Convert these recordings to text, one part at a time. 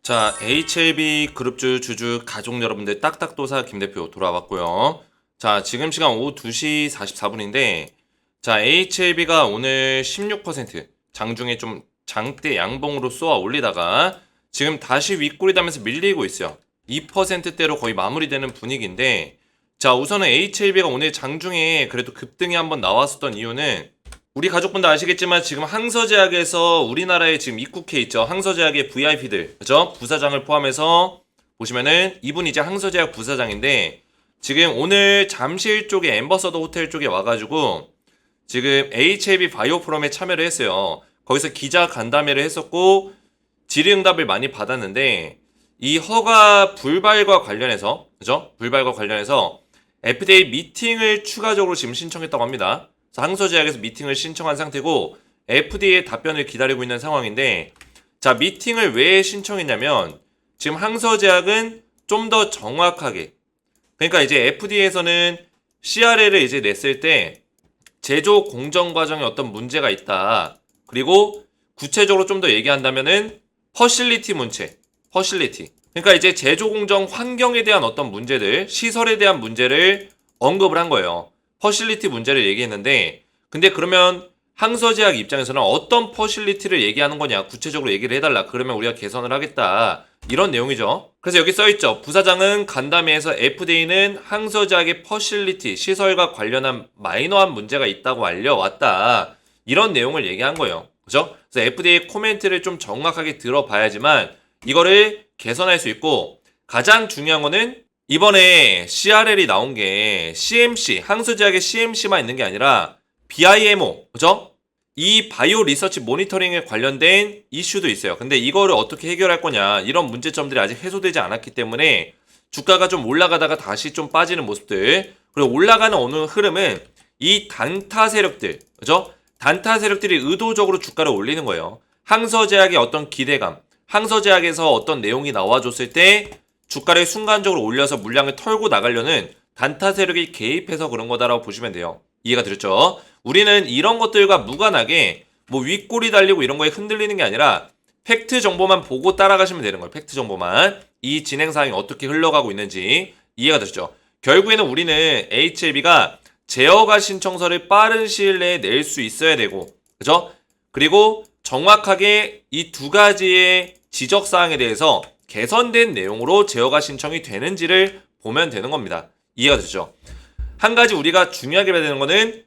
자, HLB 그룹주 주주 가족 여러분들 딱딱도사 김대표 돌아왔고요. 자, 지금 시간 오후 2시 44분인데 자, HLB가 오늘 16% 장중에 좀 장대 양봉으로 쏘아 올리다가 지금 다시 윗골이 다면서 밀리고 있어요. 2%대로 거의 마무리되는 분위기인데 자, 우선은 HLB가 오늘 장중에 그래도 급등이 한번 나왔었던 이유는 우리 가족분들 아시겠지만 지금 항서제약에서 우리나라에 지금 입국해 있죠. 항서제약의 VIP들, 그죠? 부사장을 포함해서 보시면은 이분 이제 항서제약 부사장인데 지금 오늘 잠실 쪽에 엠버서더 호텔 쪽에 와가지고 지금 HLB 바이오포럼에 참여를 했어요. 거기서 기자 간담회를 했었고 질의응답을 많이 받았는데 이 허가 불발과 관련해서, 그죠? 불발과 관련해서 FDA 미팅을 추가적으로 지금 신청했다고 합니다. 항서제약에서 미팅을 신청한 상태고 FDA의 답변을 기다리고 있는 상황인데 자, 미팅을 왜 신청했냐면 지금 항서제약은 좀 더 정확하게, 그러니까 이제 FDA에서는 CRL을 이제 냈을 때 제조 공정 과정에 어떤 문제가 있다. 그리고 구체적으로 좀 더 얘기한다면은 퍼실리티 문제, 퍼실리티. 그러니까 이제 제조 공정 환경에 대한 어떤 문제들, 시설에 대한 문제를 언급을 한 거예요. 퍼실리티 문제를 얘기했는데 근데 그러면 항서제약 입장에서는 어떤 퍼실리티를 얘기하는 거냐, 구체적으로 얘기를 해달라. 그러면 우리가 개선을 하겠다. 이런 내용이죠. 그래서 여기 써있죠. 부사장은 간담회에서 FDA는 항서제약의 퍼실리티, 시설과 관련한 마이너한 문제가 있다고 알려왔다. 이런 내용을 얘기한 거예요. 그죠? 그래서 FDA 코멘트를 좀 정확하게 들어봐야지만 이거를 개선할 수 있고 가장 중요한 거는 이번에 CRL이 나온 게 CMC, 항서제약의 CMC만 있는 게 아니라 BIMO, 그죠? 이 바이오 리서치 모니터링에 관련된 이슈도 있어요. 근데 이거를 어떻게 해결할 거냐, 이런 문제점들이 아직 해소되지 않았기 때문에 주가가 좀 올라가다가 다시 좀 빠지는 모습들, 그리고 올라가는 어느 흐름은 이 단타 세력들, 그죠? 단타 세력들이 의도적으로 주가를 올리는 거예요. 항서제약의 어떤 기대감, 항서제약에서 어떤 내용이 나와줬을 때 주가를 순간적으로 올려서 물량을 털고 나가려는 단타 세력이 개입해서 그런 거다라고 보시면 돼요. 이해가 되셨죠? 우리는 이런 것들과 무관하게 뭐 윗골이 달리고 이런 거에 흔들리는 게 아니라 팩트 정보만 보고 따라가시면 되는 거예요. 팩트 정보만. 이 진행 사항이 어떻게 흘러가고 있는지 이해가 되셨죠? 결국에는 우리는 HLB가 제어가 신청서를 빠른 시일 내에 낼 수 있어야 되고, 그죠? 그리고 정확하게 이 두 가지의 지적 사항에 대해서 개선된 내용으로 제어가 신청이 되는지를 보면 되는 겁니다. 이해가 되죠? 한 가지 우리가 중요하게 봐야 되는 거는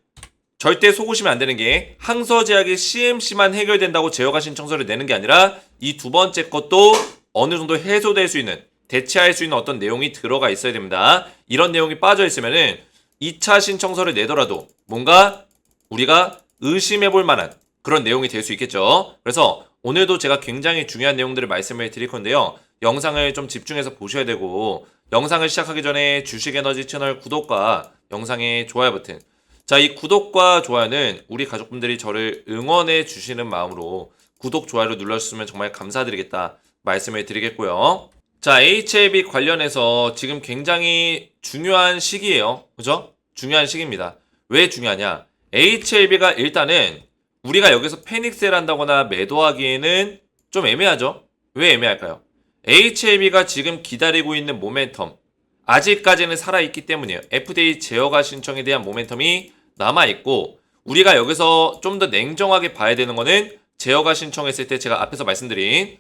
절대 속으시면 안 되는 게 항서제약의 CMC만 해결된다고 제어가 신청서를 내는 게 아니라 이 두 번째 것도 어느 정도 해소될 수 있는, 대체할 수 있는 어떤 내용이 들어가 있어야 됩니다. 이런 내용이 빠져 있으면은 2차 신청서를 내더라도 뭔가 우리가 의심해 볼 만한 그런 내용이 될 수 있겠죠. 그래서 오늘도 제가 굉장히 중요한 내용들을 말씀을 드릴 건데요. 영상을 좀 집중해서 보셔야 되고 영상을 시작하기 전에 주식에너지 채널 구독과 영상의 좋아요 버튼, 자, 이 구독과 좋아요는 우리 가족분들이 저를 응원해 주시는 마음으로 구독, 좋아요를 눌러주시면 정말 감사드리겠다 말씀을 드리겠고요. 자, HLB 관련해서 지금 굉장히 중요한 시기예요. 그죠? 중요한 시기입니다. 왜 중요하냐? HLB가 일단은 우리가 여기서 패닉셀 한다거나 매도하기에는 좀 애매하죠? 왜 애매할까요? HLB가 지금 기다리고 있는 모멘텀, 아직까지는 살아있기 때문이에요. FDA 제어가 신청에 대한 모멘텀이 남아있고, 우리가 여기서 좀 더 냉정하게 봐야 되는 거는 제어가 신청했을 때 제가 앞에서 말씀드린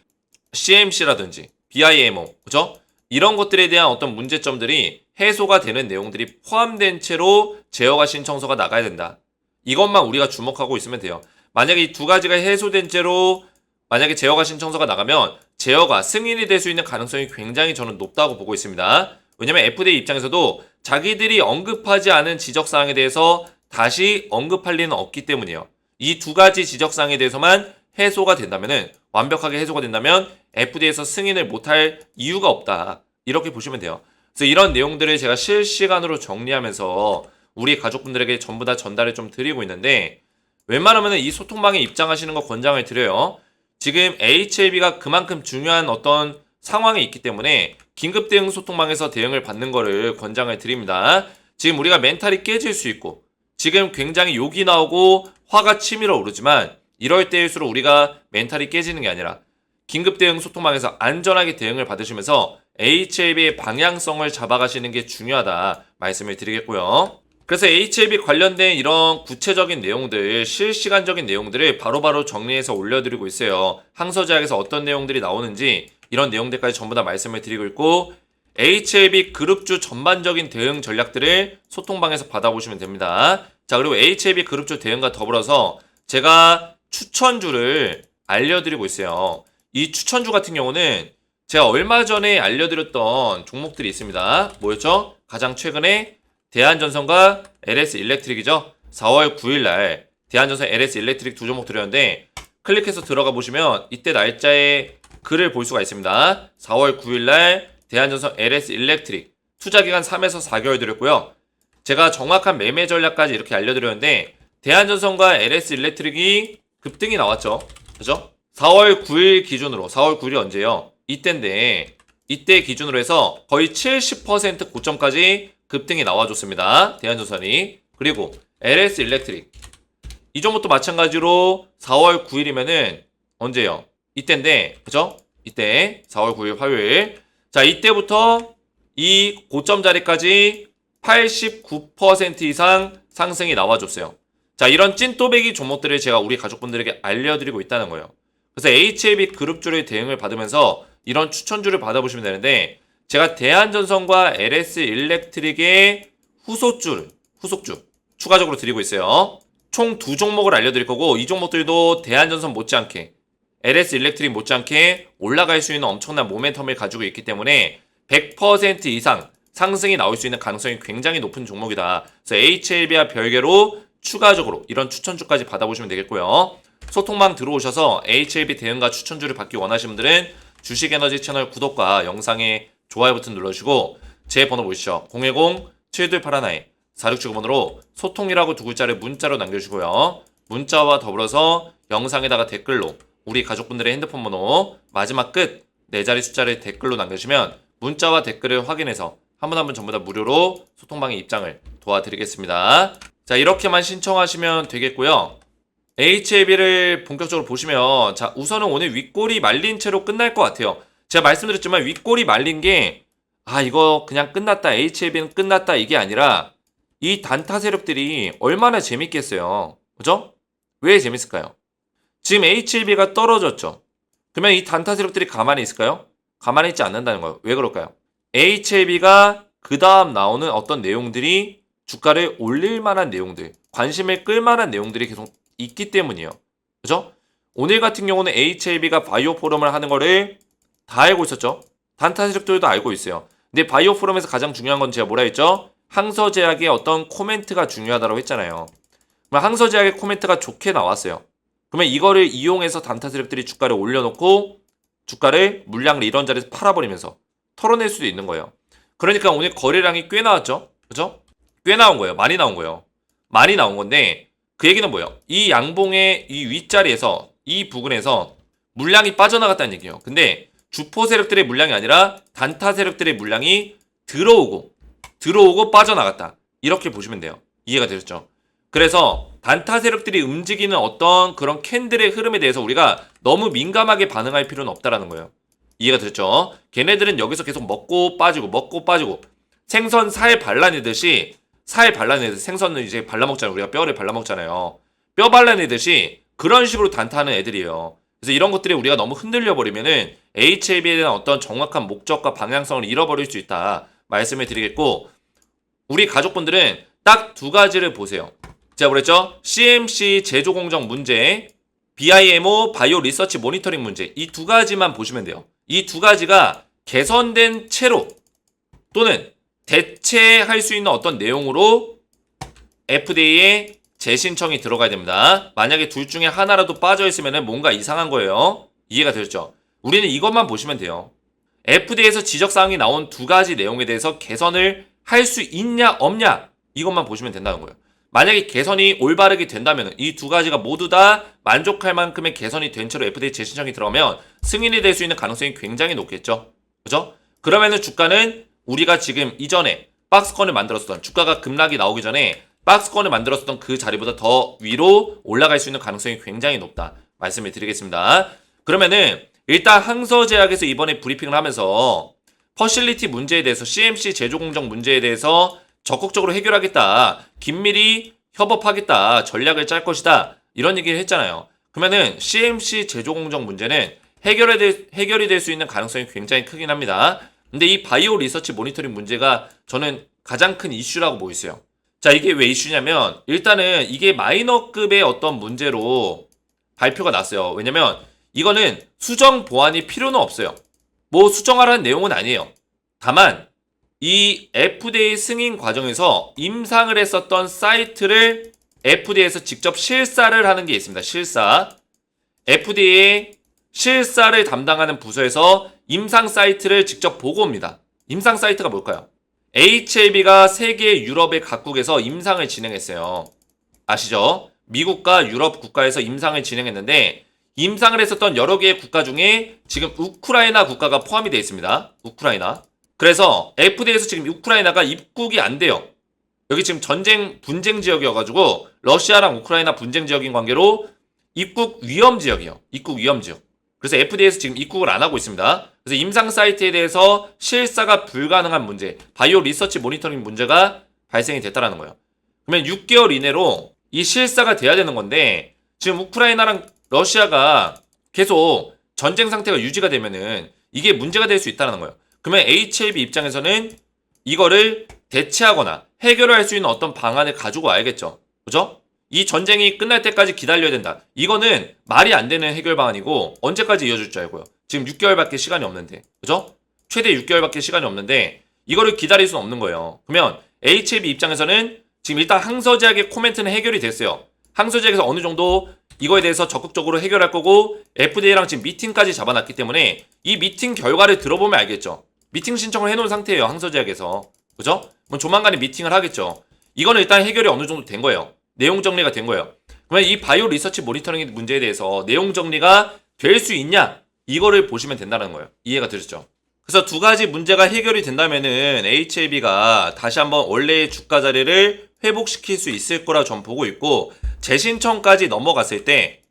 CMC라든지 BIMO, 그죠? 이런 것들에 대한 어떤 문제점들이 해소가 되는 내용들이 포함된 채로 제어가 신청서가 나가야 된다. 이것만 우리가 주목하고 있으면 돼요. 만약에 이 두 가지가 해소된 채로 만약에 제어가 신청서가 나가면 제어가 승인이 될 수 있는 가능성이 굉장히 저는 높다고 보고 있습니다. 왜냐면 FDA 입장에서도 자기들이 언급하지 않은 지적사항에 대해서 다시 언급할 리는 없기 때문이에요. 이 두 가지 지적사항에 대해서만 해소가 된다면은, 완벽하게 해소가 된다면 FDA에서 승인을 못할 이유가 없다. 이렇게 보시면 돼요. 그래서 이런 내용들을 제가 실시간으로 정리하면서 우리 가족분들에게 전부 다 전달을 좀 드리고 있는데, 웬만하면 이 소통방에 입장하시는 거 권장을 드려요. 지금 HLB가 그만큼 중요한 어떤 상황에 있기 때문에 긴급 대응 소통방에서 대응을 받는 거를 권장을 드립니다. 지금 우리가 멘탈이 깨질 수 있고 지금 굉장히 욕이 나오고 화가 치밀어 오르지만 이럴 때일수록 우리가 멘탈이 깨지는 게 아니라 긴급 대응 소통망에서 안전하게 대응을 받으시면서 HLB의 방향성을 잡아가시는 게 중요하다 말씀을 드리겠고요. 그래서 HLB 관련된 이런 구체적인 내용들, 실시간적인 내용들을 바로바로 정리해서 올려드리고 있어요. 항서제약에서 어떤 내용들이 나오는지 이런 내용들까지 전부 다 말씀을 드리고 있고, HLB 그룹주 전반적인 대응 전략들을 소통방에서 받아보시면 됩니다. 자, 그리고 HLB 그룹주 대응과 더불어서 제가 추천주를 알려드리고 있어요. 이 추천주 같은 경우는 제가 얼마 전에 알려드렸던 종목들이 있습니다. 뭐였죠? 가장 최근에 대한전선과 LS 일렉트릭이죠. 4월 9일날 대한전선 LS 일렉트릭 두 종목 드렸는데 클릭해서 들어가 보시면 이때 날짜에 글을 볼 수가 있습니다. 4월 9일날 대한전선 LS 일렉트릭 투자기간 3에서 4개월 드렸고요. 제가 정확한 매매 전략까지 이렇게 알려드렸는데 대한전선과 LS 일렉트릭이 급등이 나왔죠. 그죠? 4월 9일 기준으로, 4월 9일이 언제요? 이때인데 이때 기준으로 해서 거의 70% 고점까지 급등이 나와줬습니다. 대한전선이. 그리고 LS 일렉트릭 이 종목도 마찬가지로 4월 9일이면은 언제요? 이때인데 그죠? 이때 4월 9일 화요일. 자, 이때부터 이 고점 자리까지 89% 이상 상승이 나와줬어요. 자, 이런 찐또배기 종목들을 제가 우리 가족분들에게 알려드리고 있다는 거예요. 그래서 HLB 그룹주를 대응을 받으면서 이런 추천주를 받아보시면 되는데, 제가 대한전선과 LS 일렉트릭의 후속주 추가적으로 드리고 있어요. 총 두 종목을 알려드릴 거고, 이 종목들도 대한전선 못지않게 LS 일렉트릭 못지않게 올라갈 수 있는 엄청난 모멘텀을 가지고 있기 때문에 100% 이상 상승이 나올 수 있는 가능성이 굉장히 높은 종목이다. 그래서 HLB와 별개로 추가적으로 이런 추천주까지 받아보시면 되겠고요. 소통망 들어오셔서 HLB 대응과 추천주를 받기 원하시는 분들은 주식에너지 채널 구독과 영상에 좋아요 버튼 눌러주시고, 제 번호 보시죠. 010-7281-4679번으로 소통이라고 두 글자를 문자로 남겨주시고요. 문자와 더불어서 영상에다가 댓글로 우리 가족분들의 핸드폰 번호 마지막 끝 4자리 숫자를 댓글로 남겨주시면 문자와 댓글을 확인해서 한 분 한 분 전부 다 무료로 소통방의 입장을 도와드리겠습니다. 자, 이렇게만 신청하시면 되겠고요. HLB를 본격적으로 보시면, 자, 우선은 오늘 윗골이 말린 채로 끝날 것 같아요. 제가 말씀드렸지만 윗골이 말린 게 이거 그냥 끝났다, HLB는 끝났다 이게 아니라 이 단타 세력들이 얼마나 재밌겠어요. 그죠? 왜 재밌을까요? 지금 HLB가 떨어졌죠. 그러면 이 단타 세력들이 가만히 있을까요? 가만히 있지 않는다는 거예요. 왜 그럴까요? HLB가 그 다음 나오는 어떤 내용들이 주가를 올릴 만한 내용들, 관심을 끌 만한 내용들이 계속 있기 때문이에요. 그죠? 오늘 같은 경우는 HLB가 바이오 포럼을 하는 거를 다 알고 있었죠. 단타 세력들도 알고 있어요. 근데 바이오 포럼에서 가장 중요한 건 제가 뭐라 했죠? 항서제약의 어떤 코멘트가 중요하다고 했잖아요. 그럼 항서제약의 코멘트가 좋게 나왔어요. 그러면 이거를 이용해서 단타 세력들이 주가를 올려놓고 주가를 물량을 이런 자리에서 팔아버리면서 털어낼 수도 있는 거예요. 그러니까 오늘 거래량이 꽤 나왔죠? 그죠? 꽤 나온 거예요. 많이 나온 거예요. 많이 나온 건데 그 얘기는 뭐예요? 이 양봉의 이 윗자리에서 이 부근에서 물량이 빠져나갔다는 얘기예요. 근데 주포 세력들의 물량이 아니라 단타 세력들의 물량이 들어오고 빠져나갔다. 이렇게 보시면 돼요. 이해가 되셨죠? 그래서 단타 세력들이 움직이는 어떤 그런 캔들의 흐름에 대해서 우리가 너무 민감하게 반응할 필요는 없다라는 거예요. 이해가 되셨죠? 걔네들은 여기서 계속 먹고 빠지고 생선 살 발라내듯이 생선은 이제 발라먹잖아요. 우리가 뼈를 발라먹잖아요. 뼈 발라내듯이 그런 식으로 단타하는 애들이에요. 그래서 이런 것들이 우리가 너무 흔들려 버리면은 HLB에 대한 어떤 정확한 목적과 방향성을 잃어버릴 수 있다 말씀을 드리겠고, 우리 가족분들은 딱 두 가지를 보세요. 제가 그랬죠? CMC 제조 공정 문제, BIMO 바이오 리서치 모니터링 문제, 이 두 가지만 보시면 돼요. 이 두 가지가 개선된 채로 또는 대체할 수 있는 어떤 내용으로 FDA에 재신청이 들어가야 됩니다. 만약에 둘 중에 하나라도 빠져있으면 뭔가 이상한 거예요. 이해가 되셨죠? 우리는 이것만 보시면 돼요. FDA에서 지적사항이 나온 두 가지 내용에 대해서 개선을 할 수 있냐 없냐 이것만 보시면 된다는 거예요. 만약에 개선이 올바르게 된다면, 이 두 가지가 모두 다 만족할 만큼의 개선이 된 채로 FDA 재신청이 들어가면 승인이 될 수 있는 가능성이 굉장히 높겠죠. 그죠? 그러면은 주가는 우리가 지금 이전에 박스권을 만들었던, 주가가 급락이 나오기 전에 박스권을 만들었던 그 자리보다 더 위로 올라갈 수 있는 가능성이 굉장히 높다 말씀을 드리겠습니다. 그러면은 일단 항서제약에서 이번에 브리핑을 하면서 퍼실리티 문제에 대해서 CMC 제조 공정 문제에 대해서 적극적으로 해결하겠다. 긴밀히 협업하겠다. 전략을 짤 것이다. 이런 얘기를 했잖아요. 그러면은 CMC 제조 공정 문제는 해결이 될 수 있는 가능성이 굉장히 크긴 합니다. 근데 이 바이오 리서치 모니터링 문제가 저는 가장 큰 이슈라고 보이세요. 자, 이게 왜 이슈냐면 일단은 이게 마이너급의 어떤 문제로 발표가 났어요. 왜냐면 이거는 수정 보완이 필요는 없어요. 뭐 수정하라는 내용은 아니에요. 다만 이 FDA 승인 과정에서 임상을 했었던 사이트를 FDA에서 직접 실사를 하는 게 있습니다. 실사. FDA의 실사를 담당하는 부서에서 임상 사이트를 직접 보고 옵니다. 임상 사이트가 뭘까요? HLB가 세계 유럽의 각국에서 임상을 진행했어요. 아시죠? 미국과 유럽 국가에서 임상을 진행했는데 임상을 했었던 여러 개의 국가 중에 지금 우크라이나 국가가 포함이 되어 있습니다. 우크라이나. 그래서 FDA에서 지금 우크라이나가 입국이 안 돼요. 여기 지금 분쟁 지역이어가지고 러시아랑 우크라이나 분쟁 지역인 관계로 입국 위험 지역이에요. 입국 위험 지역. 그래서 FDA에서 지금 입국을 안 하고 있습니다. 그래서 임상 사이트에 대해서 실사가 불가능한 문제, 바이오 리서치 모니터링 문제가 발생이 됐다라는 거예요. 그러면 6개월 이내로 이 실사가 돼야 되는 건데 지금 우크라이나랑 러시아가 계속 전쟁 상태가 유지가 되면은 이게 문제가 될 수 있다는 거예요. 그러면 HLB 입장에서는 이거를 대체하거나 해결할 수 있는 어떤 방안을 가지고 와야겠죠. 그죠? 이 전쟁이 끝날 때까지 기다려야 된다. 이거는 말이 안 되는 해결 방안이고 언제까지 이어질 줄 알고요. 지금 6개월밖에 시간이 없는데. 그죠? 최대 6개월밖에 시간이 없는데 이거를 기다릴 수는 없는 거예요. 그러면 HLB 입장에서는 지금 일단 항서제약의 코멘트는 해결이 됐어요. 항서제약에서 어느 정도 이거에 대해서 적극적으로 해결할 거고 FDA랑 지금 미팅까지 잡아놨기 때문에 이 미팅 결과를 들어보면 알겠죠. 미팅 신청을 해놓은 상태예요. 항서제약에서. 그죠? 그럼 조만간에 미팅을 하겠죠. 이거는 일단 해결이 어느 정도 된 거예요. 내용 정리가 된 거예요. 그러면 이 바이오 리서치 모니터링 문제에 대해서 내용 정리가 될 수 있냐? 이거를 보시면 된다는 거예요. 이해가 되셨죠? 그래서 두 가지 문제가 해결이 된다면은 HLB가 다시 한번 원래의 주가 자리를 회복시킬 수 있을 거라 전 보고 있고 재신청까지 넘어갔을 때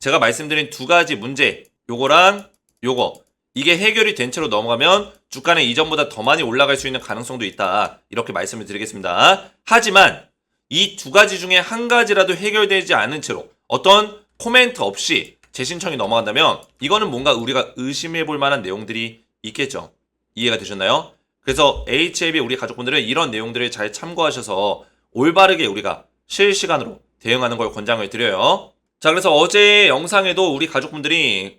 제가 말씀드린 두 가지 문제 요거랑 요거 이게 해결이 된 채로 넘어가면 주가는 이전보다 더 많이 올라갈 수 있는 가능성도 있다. 이렇게 말씀을 드리겠습니다. 하지만 이 두 가지 중에 한 가지라도 해결되지 않은 채로 어떤 코멘트 없이 재신청이 넘어간다면 이거는 뭔가 우리가 의심해 볼 만한 내용들이 있겠죠. 이해가 되셨나요? 그래서 HLB 우리 가족분들은 이런 내용들을 잘 참고하셔서 올바르게 우리가 실시간으로 대응하는 걸 권장을 드려요. 자, 그래서 어제 영상에도 우리 가족분들이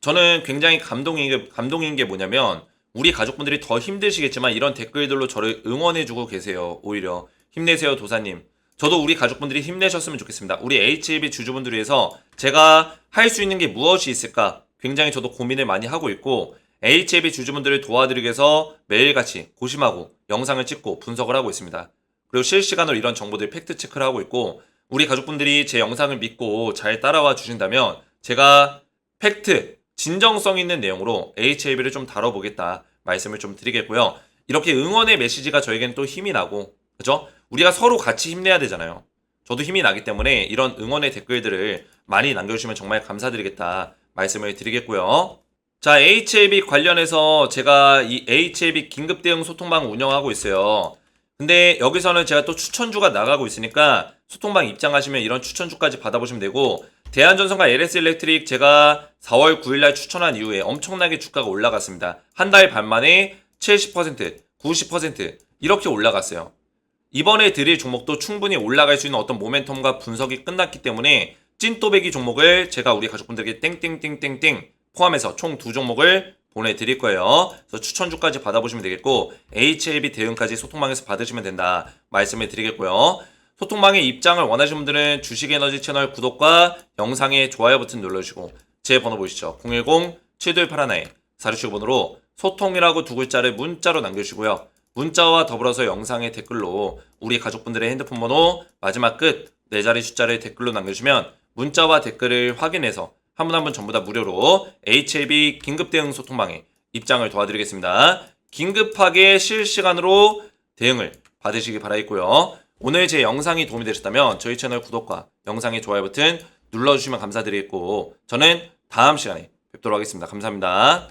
저는 굉장히 감동인 게 뭐냐면 우리 가족분들이 더 힘드시겠지만 이런 댓글들로 저를 응원해주고 계세요. 오히려 힘내세요 도사님. 저도 우리 가족분들이 힘내셨으면 좋겠습니다. 우리 HLB 주주분들 위해서 제가 할 수 있는 게 무엇이 있을까 굉장히 저도 고민을 많이 하고 있고 HLB 주주분들을 도와드리기 위해서 매일같이 고심하고 영상을 찍고 분석을 하고 있습니다. 그리고 실시간으로 이런 정보들 팩트체크를 하고 있고 우리 가족분들이 제 영상을 믿고 잘 따라와 주신다면 제가 팩트, 진정성 있는 내용으로 HLB를 좀 다뤄보겠다 말씀을 좀 드리겠고요. 이렇게 응원의 메시지가 저에겐 또 힘이 나고 그죠? 우리가 서로 같이 힘내야 되잖아요. 저도 힘이 나기 때문에 이런 응원의 댓글들을 많이 남겨주시면 정말 감사드리겠다 말씀을 드리겠고요. 자, HLB 관련해서 제가 이 HLB 긴급대응 소통방 운영하고 있어요. 근데 여기서는 제가 또 추천주가 나가고 있으니까 소통방 입장하시면 이런 추천주까지 받아보시면 되고 대한전선과 LS일렉트릭 제가 4월 9일날 추천한 이후에 엄청나게 주가가 올라갔습니다. 한 달 반 만에 70%, 90% 이렇게 올라갔어요. 이번에 드릴 종목도 충분히 올라갈 수 있는 어떤 모멘텀과 분석이 끝났기 때문에 찐또배기 종목을 제가 우리 가족분들에게 땡땡땡땡땡 포함해서 총 2종목을 보내드릴 거예요. 그래서 추천주까지 받아보시면 되겠고 HLB 대응까지 소통방에서 받으시면 된다 말씀을 드리겠고요. 소통방의 입장을 원하시는 분들은 주식에너지 채널 구독과 영상에 좋아요 버튼 눌러주시고 제 번호 보시죠. 010-7281-4675번호로 소통이라고 두 글자를 문자로 남겨주시고요. 문자와 더불어서 영상의 댓글로 우리 가족분들의 핸드폰 번호 마지막 끝 4자리 숫자를 댓글로 남겨주시면 문자와 댓글을 확인해서 한 분 한 분 전부 다 무료로 HLB 긴급대응 소통방에 입장을 도와드리겠습니다. 긴급하게 실시간으로 대응을 받으시기 바라겠고요. 오늘 제 영상이 도움이 되셨다면 저희 채널 구독과 영상의 좋아요 버튼 눌러주시면 감사드리겠고 저는 다음 시간에 뵙도록 하겠습니다. 감사합니다.